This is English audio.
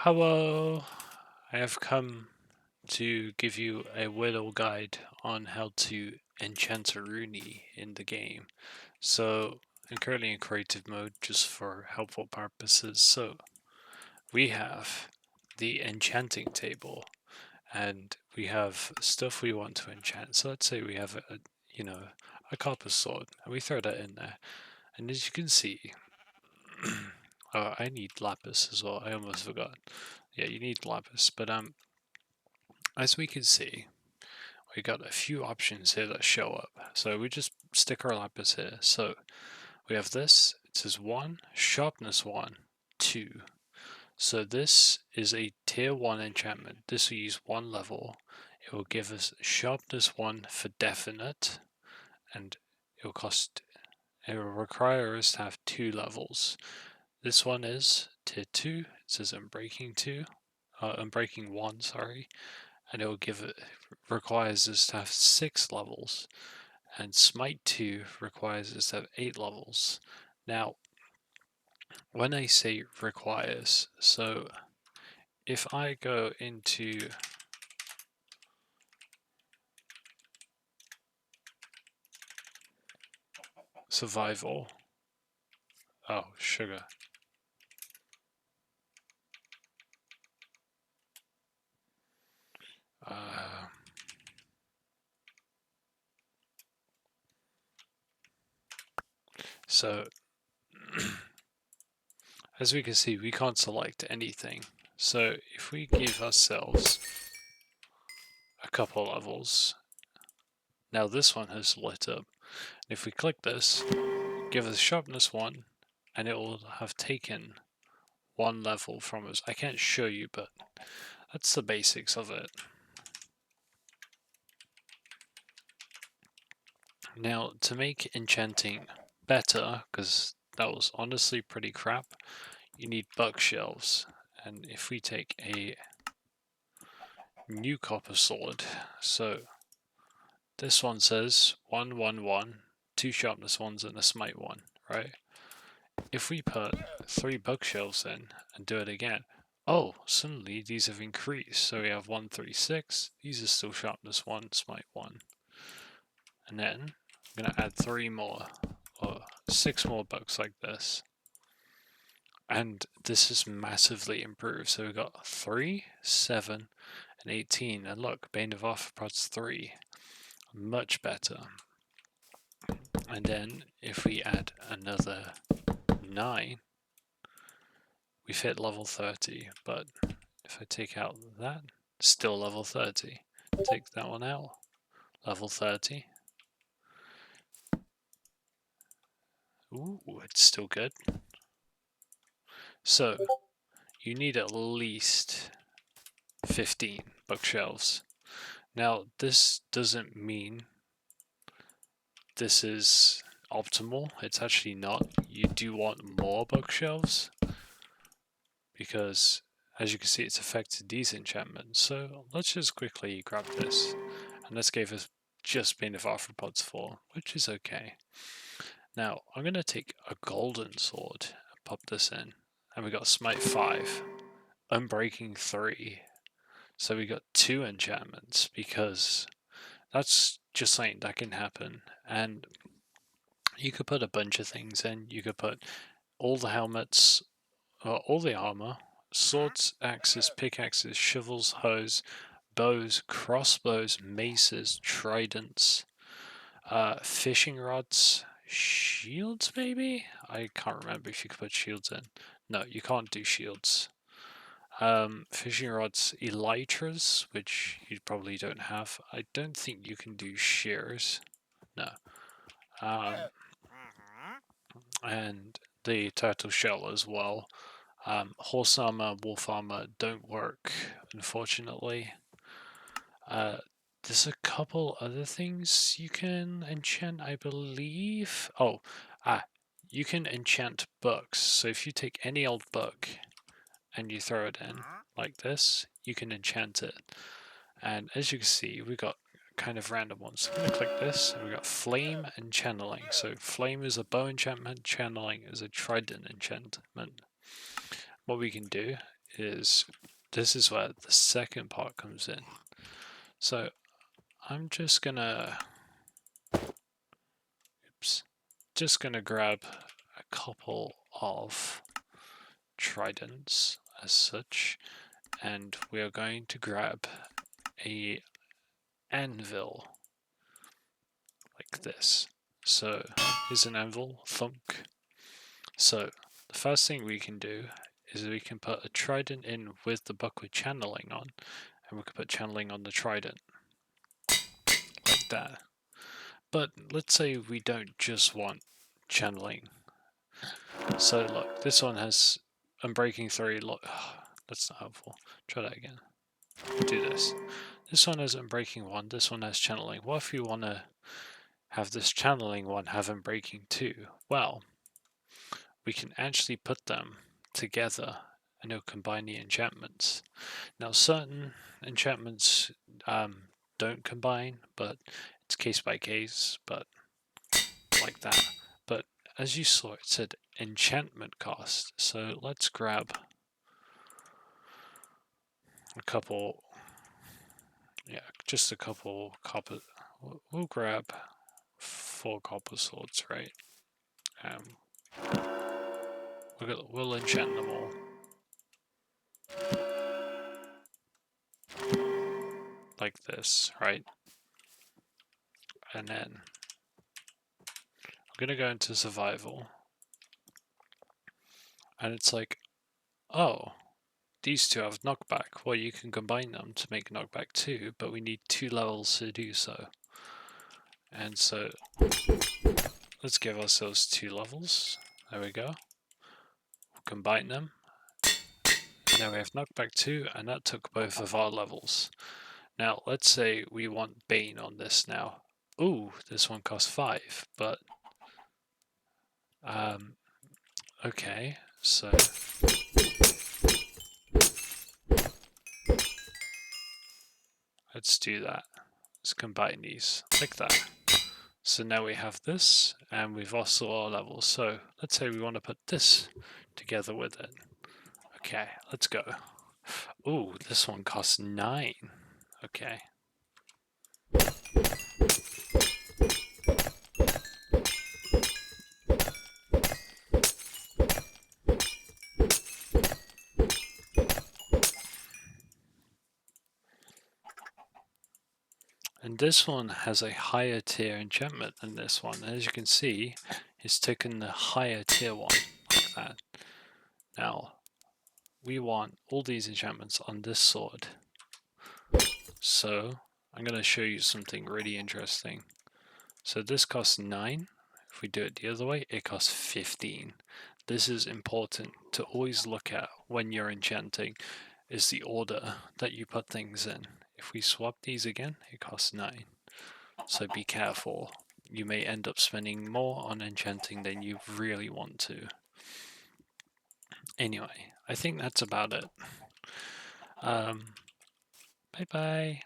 Hello, I have come to give you a little guide on how to enchant a rune in the game. So, I'm currently in creative mode just for helpful purposes. So, we have the enchanting table and we have stuff we want to enchant. So, let's say we have a copper sword and we throw that in there. And as you can see, I need lapis as well. I almost forgot. Yeah, you need lapis, but as we can see, we got a few options here that show up. So we just stick our lapis here. So we have this. It says 1, sharpness 1, 2. So this is a tier 1 enchantment. This will use 1 level. It will give us sharpness 1 for definite, and it will require us to have 2 levels. This one is tier 2. It says Unbreaking 1, sorry. And requires us to have 6 levels, and Smite 2 requires us to have 8 levels. Now, when I say requires, so if I go into survival, oh, sugar. So as we can see, we can't select anything. So if we give ourselves a couple levels, now this one has lit up. If we click this, give us sharpness 1, and it will have taken 1 level from us. I can't show you, but that's the basics of it. Now, to make enchanting better, because that was honestly pretty crap, you need bookshelves. And if we take a new copper sword, so this one says 1, 1, 1, 2 sharpness 1s and a smite 1, right? If we put 3 bookshelves in and do it again, oh, suddenly these have increased. So we have 1, 3, 6. These are still sharpness 1, smite 1. And then I'm going to add 3 more, or 6 more books like this. And this is massively improved. So we've got 3, 7, and 18. And look, Bane of Arthropods 3. Much better. And then if we add another 9, we've hit level 30. But if I take out that, still level 30. Take that one out, level 30. Ooh, it's still good. So you need at least 15 bookshelves. Now, this doesn't mean this is optimal. It's actually not. You do want more bookshelves because, as you can see, it's affected these enchantments. So let's just quickly grab this, and this gave us just Bane of Arthropods 4, which is okay. Now, I'm going to take a golden sword and pop this in, and we got Smite 5, Unbreaking 3. So we got 2 enchantments because that's just something that can happen. And you could put a bunch of things in. You could put all the helmets, all the armor, swords, axes, pickaxes, shovels, hoes, bows, crossbows, maces, tridents, fishing rods, shields maybe? I can't remember if you could put shields in. No, you can't do shields. Fishing rods, elytras, which you probably don't have. I don't think you can do shears. No. And the turtle shell as well. Horse armor, wolf armor don't work, unfortunately. There's a couple other things you can enchant, I believe. You can enchant books. So if you take any old book and you throw it in like this, you can enchant it. And as you can see, we got kind of random ones. I'm going to click this, and we got Flame and Channeling. So Flame is a bow enchantment, Channeling is a trident enchantment. What we can do is this is where the second part comes in. So I'm just gonna grab a couple of tridents as such, and we are going to grab a anvil like this. So here's an anvil, thunk. So the first thing we can do is we can put a trident in with the book with channeling on, and we can put channeling on the trident like that. But let's say we don't just want channeling. So look, this one has Unbreaking 3. Look, that's not helpful. Try that again. Do this. This one has Unbreaking 1. This one has channeling. What if you want to have this channeling one have Unbreaking 2? Well, we can actually put them together and it'll combine the enchantments. Now, certain enchantments don't combine, but it's case by case, but like that. But as you saw, it said enchantment cost. So let's grab a couple, just a couple copper. We'll grab 4 copper swords, right? We'll enchant them all. Like this, right? And then I'm gonna go into survival. And it's like, oh, these two have knockback. Well, you can combine them to make knockback 2, but we need 2 levels to do so. And so let's give ourselves 2 levels. There we go. We'll combine them. Now we have knockback 2, and that took both of our levels. Now let's say we want Bane on this now. Ooh, this one costs 5, but okay, so let's do that. Let's combine these like that. So now we have this, and we've also our levels. So let's say we want to put this together with it. Okay, let's go. Ooh, this one costs 9. Okay. And this one has a higher tier enchantment than this one. And as you can see, it's taken the higher tier one like that. Now, we want all these enchantments on this sword. So, I'm going to show you something really interesting. So this costs 9. If we do it the other way, it costs 15. This is important to always look at when you're enchanting, is the order that you put things in. If we swap these again, it costs 9. So be careful. You may end up spending more on enchanting than you really want to. Anyway, I think that's about it. Bye bye.